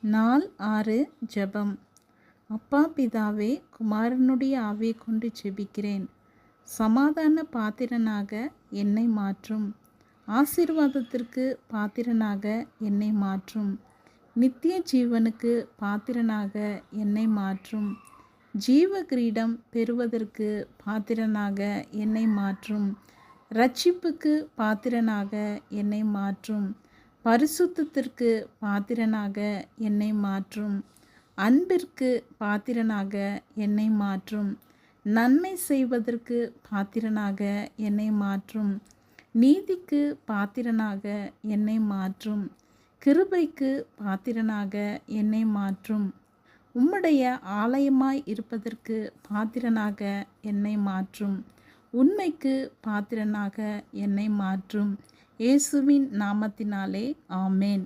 நாள் 6 ஜெபம். அப்பா பிதாவே, குமாரனுடைய ஆவியை கொண்டு ஜெபிக்கிறேன். சமாதான பாத்திரனாக என்னை மாற்றும். ஆசீர்வாதத்திற்கு பாத்திரனாக என்னை மாற்றும். நித்திய ஜீவனுக்கு பாத்திரனாக என்னை மாற்றும். ஜீவ கிரீடம் பெறுவதற்கு பாத்திரனாக என்னை மாற்றும். இரட்சிப்புக்கு பாத்திரனாக என்னை மாற்றும். பரிசுத்தத்திற்கு பாத்திரனாக என்னை மாற்றும். அன்பிற்கு பாத்திரனாக என்னை மாற்றும். நன்மை செய்வதற்கு பாத்திரனாக என்னை மாற்றும். நீதிக்கு பாத்திரனாக என்னை மாற்றும். கிருபைக்கு பாத்திரனாக என்னை மாற்றும். உம்முடைய ஆலயமாய் இருப்பதற்கு பாத்திரனாக என்னை மாற்றும். உண்மைக்கு பாத்திரனாக என்னை மாற்றும். இயேசுவின் நாமத்தினாலே ஆமேன்.